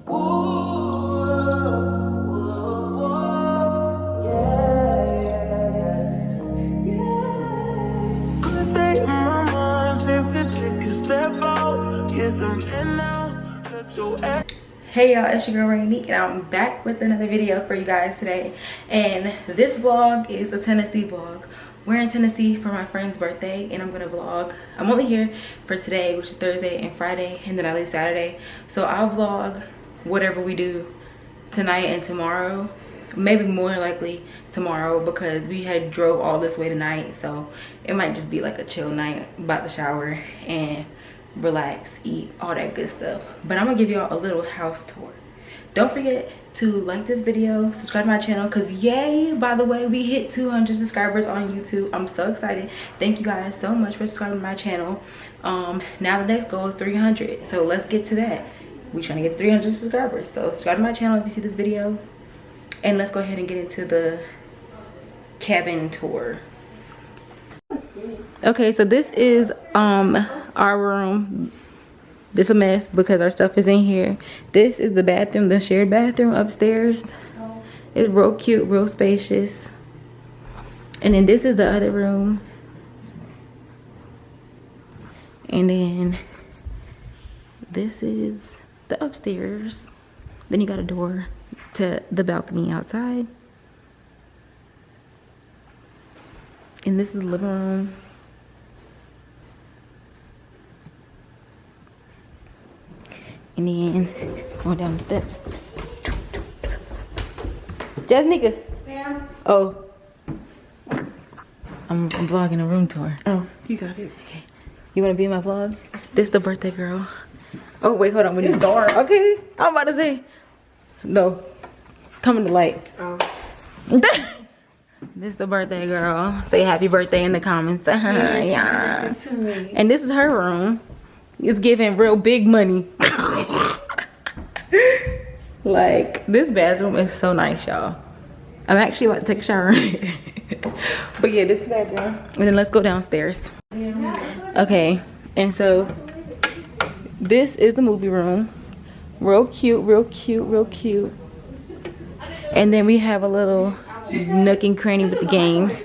Hey y'all, it's your girl Rainy and I'm back with another video for you guys today. And this vlog is a Tennessee vlog. We're in Tennessee for my friend's birthday and I'm gonna vlog. I'm only here for today, which is Thursday and Friday, and then I leave Saturday. So I'll vlog whatever we do tonight and tomorrow. Maybe more likely tomorrow because we had drove all this way tonight. So it might just be like a chill night, about to shower and relax, eat, all that good stuff. But I'm gonna give y'all a little house tour. Don't forget to like this video, subscribe to my channel, because yay, by the way, we hit 200 subscribers on YouTube. I'm so excited. Thank you guys so much for subscribing to my channel. Now the next goal is 300, so let's get to that. We're trying to get 300 subscribers, so subscribe to my channel if you see this video, and let's go ahead and get into the cabin tour. Okay, so this is our room. This a mess because our stuff is in here. This is the bathroom, the shared bathroom upstairs. It's real cute, real spacious. And then this is the other room. And then this is the upstairs. Then you got a door to the balcony outside. And this is the living room. And then going down the steps. Jasnica. Ma'am. Oh. I'm vlogging a room tour. Oh, you got it. Okay. You want to be in my vlog? This is the birthday girl. Oh, wait, hold on. It's dark. Okay. I'm about to say. No. Come in the light. Oh. This is the birthday girl. Say happy birthday in the comments. Yeah. And this is her room. It's giving real big money. Like, this bathroom is so nice, y'all. I'm actually about to take a shower. But yeah, this is the bathroom. And then let's go downstairs. Okay, and so this is the movie room. Real cute, real cute, real cute. And then we have a little nook and cranny with the games.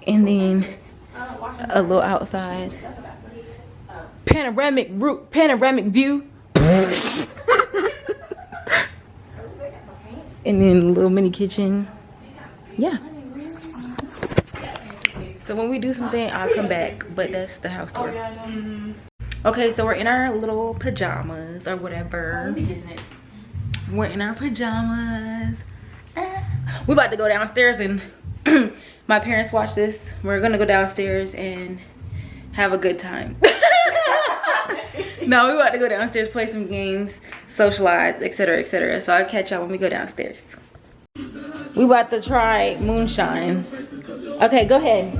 And then a little outside panoramic view. And then a little mini kitchen. Yeah. So when we do something, I'll come back, but that's the house tour. Okay, so we're in our little pajamas or whatever. We're in our pajamas. We're about to go downstairs and my parents watch this. We're gonna go downstairs and have a good time. No, we're about to go downstairs, play some games, socialize, etc, etc. So I'll catch y'all when we go downstairs. We about to try moonshines. Okay, go ahead.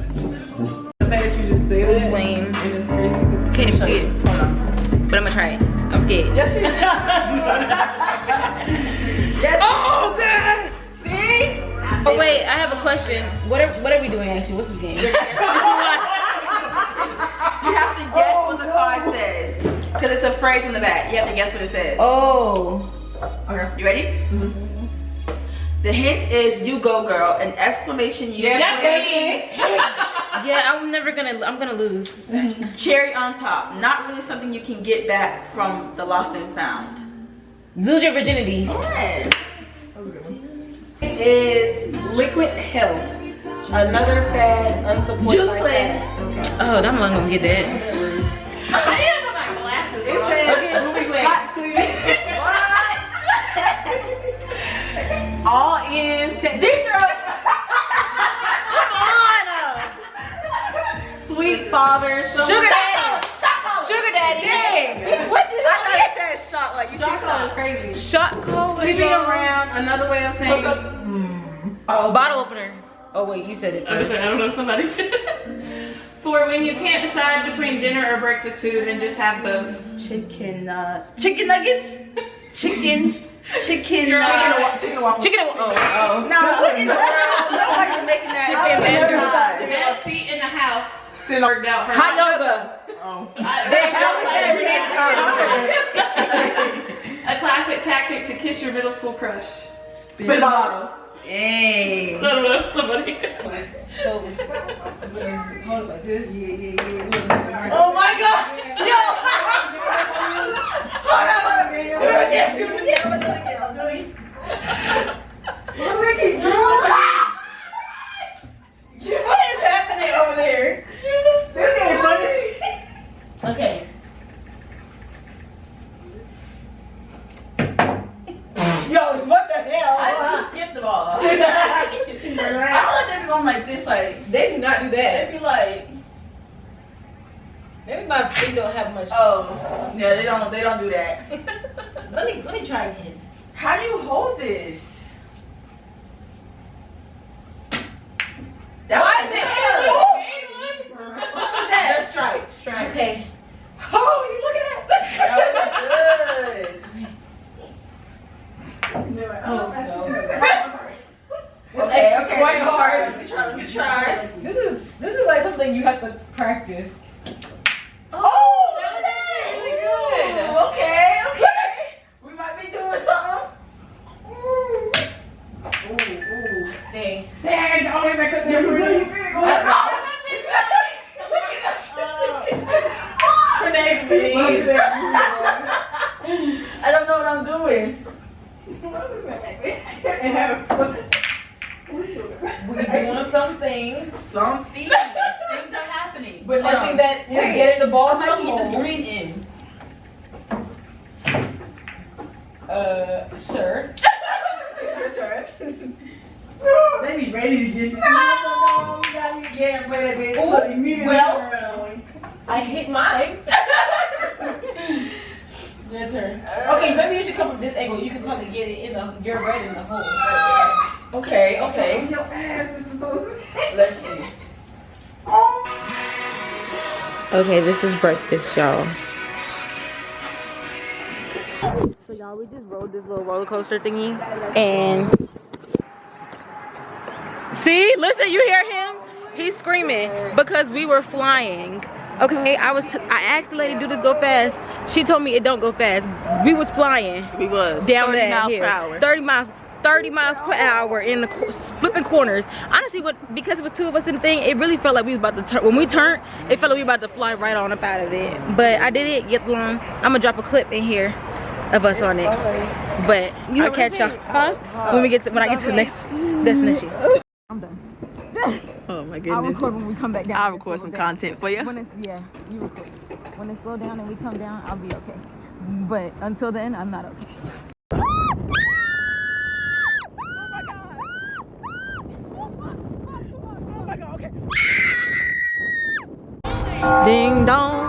The fact that you just said Blue that, flame. and it's crazy. Can't even see it. Hold on. But I'm gonna try it. I'm scared. Yes, she Yes. Oh god! See? Oh wait, I have a question. What are we doing actually? What's this game? You have to guess what the card says. Because it's a phrase from the back. You have to guess what it says. Oh. Okay. You ready? Mm-hmm. The hint is "You go, girl!" An exclamation. Yeah, I'm gonna lose. Cherry on top. Not really something you can get back from the lost and found. Lose your virginity. Yes. It is Liquid Health. Another fad, unsupported. Juice like Cleanse. that. Oh, I'm not gonna get that. I didn't have my glasses It on. says Okay. Ruby Hot Clean. All in. Deep throat. Sweet Father. Sugar daddy. Sugar daddy. Dang. What did I thought it said shot like you Shot said call is shot. crazy. Shot call. Sleeping around. Another way of saying. Oh, bottle opener. Oh wait, you said it I first. don't know somebody. For when you can't decide between dinner or breakfast food and just have both. Chicken nuggets. Chicken. Chicken Chicken. Oh. No, what in the world? Nobody's making that. Chicken Chicken Best seat in the house. Worked out her Hot yoga. Oh. I is your middle school crush? Spin bottle. Dang. I don't know, somebody. So, hold it like this. Yeah. Oh my gosh. Yo. Hold on. Do it again. Do it again. I'm gonna do it again. I'm doing it. Ricky, What is happening over there? this is funny. Okay. Yo, what the hell? I just skipped the ball. I feel like they be going like this, like They do not do they that. be like, Maybe my feet don't have much. oh, yeah, they don't do that. Let me try again. How do you hold this? That Why was is it good. A1? What was that? That's strike. Okay. Oh, you look at that. That was good. Oh, Okay, quite hard. Let me try. This is like something you have to practice. Oh, that was actually really good. Okay. We might be doing something. Ooh. Dang. Dang, I only make a difference. Renee, please. I don't know what I'm doing. We're doing some things, Some things are happening. but Hold nothing on. that is Wait. getting the ball How in can the you get this hole. green in? Sure. It's your turn. They be ready to get you. You got me getting play that bitch. Ooh, Look, immediately well. around. I hit mine. Your turn. Okay, maybe you should come from this angle. You can probably get it in the. You're right in the hole. Right Okay. Your ass is supposed to. Let's see. Okay, this is breakfast, y'all. So y'all, we just rode this little roller coaster thingy, and see, listen, you hear him? He's screaming because we were flying. Okay, I asked the lady, do this go fast? She told me it don't go fast. We was flying. We was Down 30 there, miles here. per hour. 30 miles per hour in the flipping corners. Honestly, because it was two of us in the thing, it really felt like we was about to turn. When we turned, it felt like we were about to fly right on up out of it. But I did it. Yet long. I'm gonna drop a clip in here of us on it. But I'll catch y'all when I get to the next destination. Oh my I'll goodness. record when we come back down. I'll record some content for you. When it's you record. When it's slow down and we come down, I'll be okay. But until then, I'm not okay. Ding dong.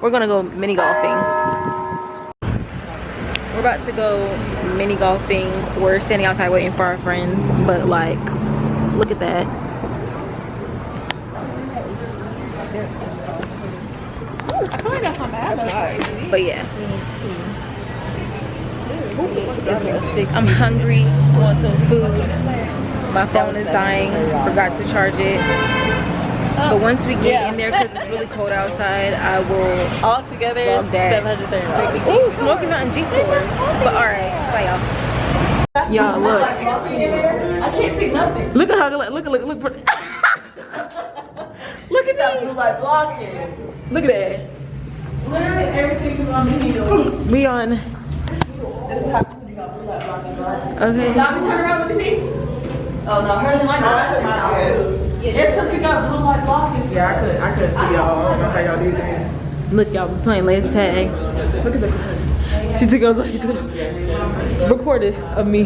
We're gonna go mini golfing. We're about to go mini golfing. We're standing outside waiting for our friends, but like, look at that. I feel like that's not bad. But yeah. I'm hungry. I want some food. My phone is dying. Forgot to charge it. But once we get in there, because it's really cold outside, I will All together, vlog that. $730. Ooh, Smoky Mountain Jeep tours. But alright, bye y'all. Y'all, look. I can't see nothing. Look at her. Look. Look at that. Blue light blocking. Look at that. Literally everything is on the heel. We on. This is how you got blue light blocking, right? Okay. Now we turn around. Let me see. Oh no, her light blocking. It's because we got blue light blocking. Yeah, I couldn't see y'all. I was gonna say y'all do that. Look, y'all, we're playing laser tag. Look at the. She took a recorded of me.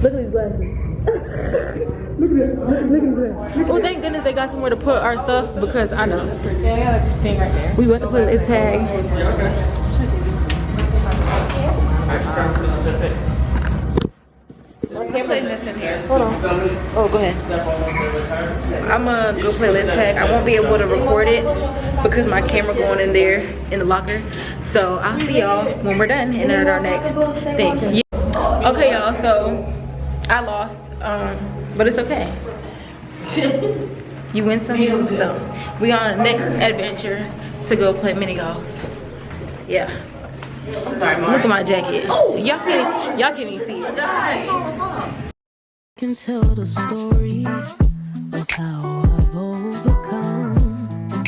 Look at these glasses. Look at that. Oh, thank goodness they got somewhere to put our stuff because I know. Yeah, they got a thing right there. We went to play laser tag. I can't play this in here. Hold on. Oh, go ahead. I'm gonna go play laser tag. I won't be able to record it because my camera going in there in the locker. So I'll see y'all when we're done and at our next thing. Okay, y'all. So I lost, but it's okay. You win some, lose some. We on the next adventure to go play mini golf. Yeah. I'm sorry, Mom. Look at my jacket. Oh, y'all can't even see it. Can tell the story of how I've overcome.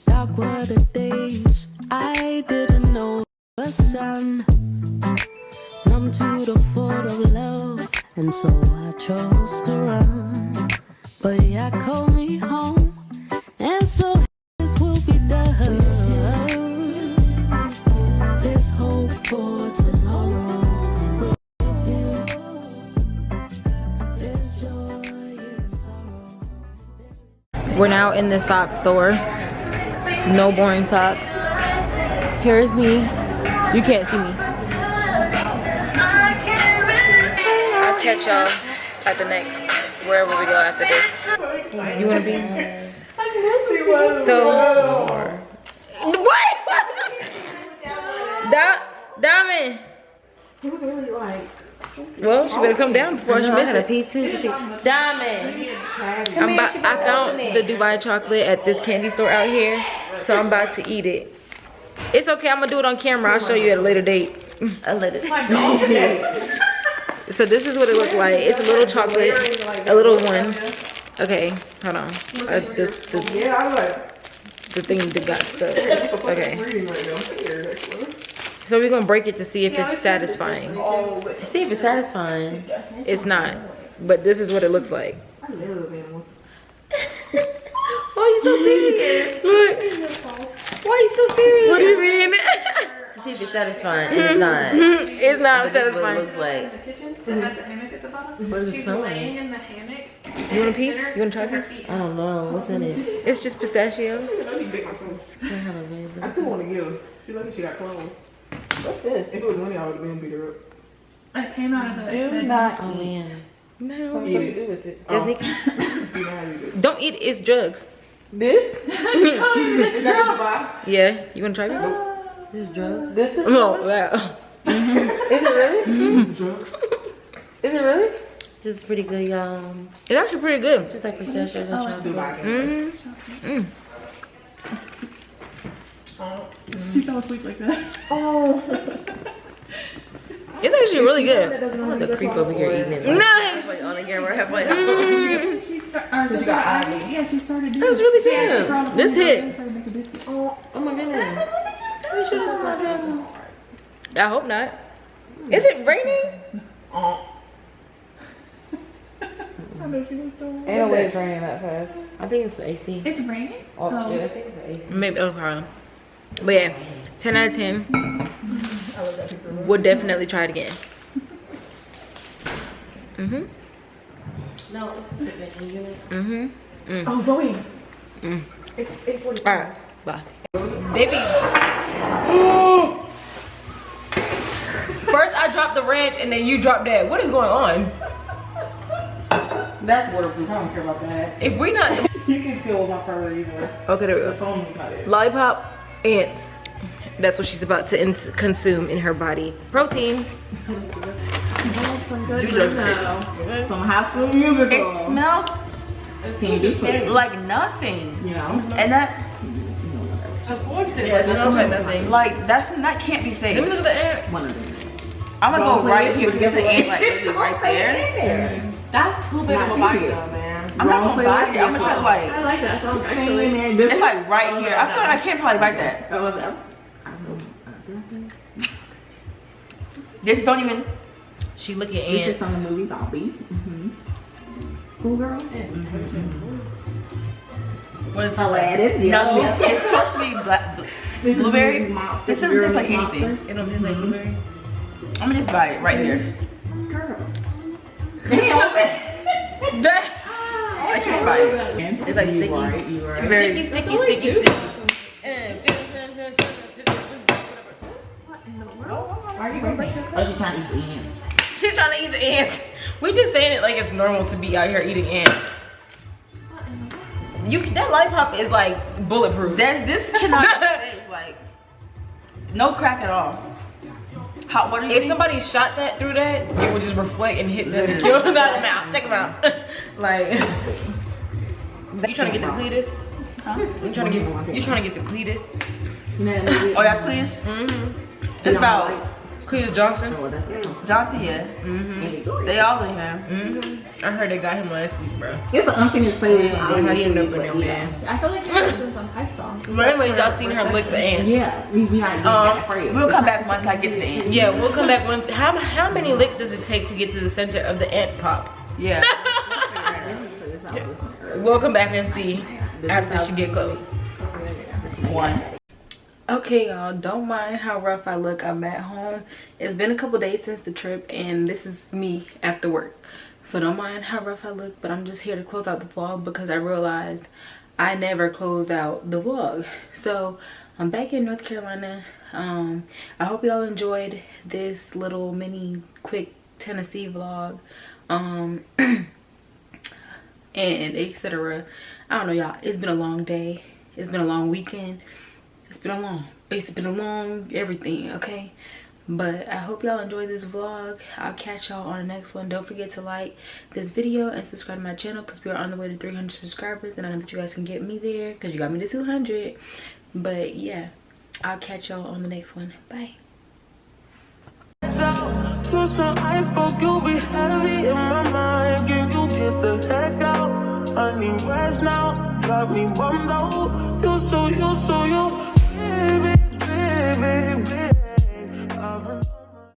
Dark were the days I didn't know the sun. Numb to the thought of love, and so I chose to run. But yeah, call me home, and so this will be done. There's hope for tomorrow. We're now in the sock store. No boring socks. Here's me. You can't see me. I'll catch y'all at the next, wherever we go after this. You wanna be? So, what? Diamond. He was really like. Well, she better come down before she misses it. pee too, so she. Diamond. I found the Dubai chocolate at this candy store out here, so I'm about to eat it. It's okay, I'm gonna do it on camera. I'll show you at a later date. A little. So this is what it looks like. It's a little chocolate, a little one. Okay, hold on. Yeah, I was like. The thing that got stuck. Okay. So we're gonna break it to see if it's satisfying. To see if it's satisfying. It's not, but this is what it looks like. I love animals. Why are you so serious? Look. Why are you so serious? What do you mean? To see if it's satisfying. And it's not. It's not But this is what it satisfying. looks like. The kitchen that has the hammock at the bottom. What does it She's smell laying like? in the hammock. You want a piece? You want to try a piece? I don't know. What's in it? It's just pistachio. I still want to give her. She lucky she got clothes. What's this? If it was money, I would have been beat her up. It came out of the. Do not Oh man. No. eat it. Do with it. Just Nikki. You know how you do. Don't eat it. It's drugs. This? Is that the Dubai? Yeah. You want to try this? This is drugs. This is No. Wow. Is it really? This is drugs. Is it really? This is pretty good, y'all. It's actually pretty good. Just like pistachio and chocolate. Dubai. Mm. She fell asleep like that. It's actually really good. I'm like a creep over here eating it. No. Like on the camera, halfway. She started. Yeah, she started doing. That's really Yeah, she good. brought up This one hit. and started making biscuits. Oh my goodness. Are you sure this is not drugs? I hope not. Is it raining? Ain't no way it's raining that fast. I think it's the AC. It's raining. Oh, yeah, I think it's the AC. Maybe. Oh, probably. But yeah, 10 out of 10. Would definitely try it again. Mhm. No, it's just different. Can you hear it? Mhm. Mm. Oh, Zoe. Mm. It's 8:45. All right. Bye. Baby. First I dropped the ranch and then you dropped that. What is going on? That's waterproof. I don't care about that. If we not You can tell what my priorities are. okay, there we The go. phone is not it. Lollipop, ants. That's what she's about to consume in her body. Protein. Some High School Musical. It smells Can you just put it? like nothing. You know? And that, Yeah, it smells like nothing. like, that can't be safe. Let me look at the ant. One of them. I'm gonna Don't go right play here it. because the ant like is right there. That's too big Not of a too bite big. though, man. I'm not gonna bite it. I'm gonna try to I like. like that song Stay in actually. there. This It's like right here. I feel like I can't probably bite that. Oh, was that? Just don't even. She looking This ants. is from the movie Zombies. Schoolgirls. What is Aladdin. No, it's supposed to be blueberry. This doesn't taste like anything. It don't taste like blueberry. I'm gonna just buy it right here. I can't buy it. It's like sticky. You right. Very. Sticky, sticky, sticky. Are you gonna break your Oh, she's trying to eat the ants. She's trying to eat the ants. We just saying it like it's normal to be out here eating ants. That lollipop is like bulletproof. This cannot be safe, like no crack at all. Hot water. If somebody shot that through that, it would just reflect and hit them and kill them out. Take them out. Like, you trying to get the cletus? You trying to get the Cletus? Oh, that's Cletus? Mm-hmm. It's about Cletus Johnson. Johnson, yeah. Mm-hmm. They all in here. Mm-hmm. I heard they got him last week, bro. It's an unfinished playlist. How you end up in there, man? I feel like you're listening to some hype songs. But anyways, y'all seen her lick the ants. Yeah, we not that afraid. We'll come back once I get to the end. Yeah, we'll come back once. How many licks does it take to get to the center of the ant pop? Yeah. We'll come back and see after she get close. One. Okay, y'all, don't mind how rough I look. I'm at home. It's been a couple days since the trip, and this is me after work. So don't mind how rough I look, but I'm just here to close out the vlog because I realized I never closed out the vlog. So I'm back in North Carolina. I hope y'all enjoyed this little mini quick Tennessee vlog. And etc. I don't know, y'all. It's been a long day. It's been a long weekend. It's been a long everything, okay? But I hope y'all enjoyed this vlog. I'll catch y'all on the next one. Don't forget to like this video and subscribe to my channel because we are on the way to 300 subscribers, and I know that you guys can get me there because you got me to 200. But yeah, I'll catch y'all on the next one. Bye. To some iceberg, you'll be heavy in my mind. Can you get the heck out? I need rest now. Got me bummed out. You so, baby.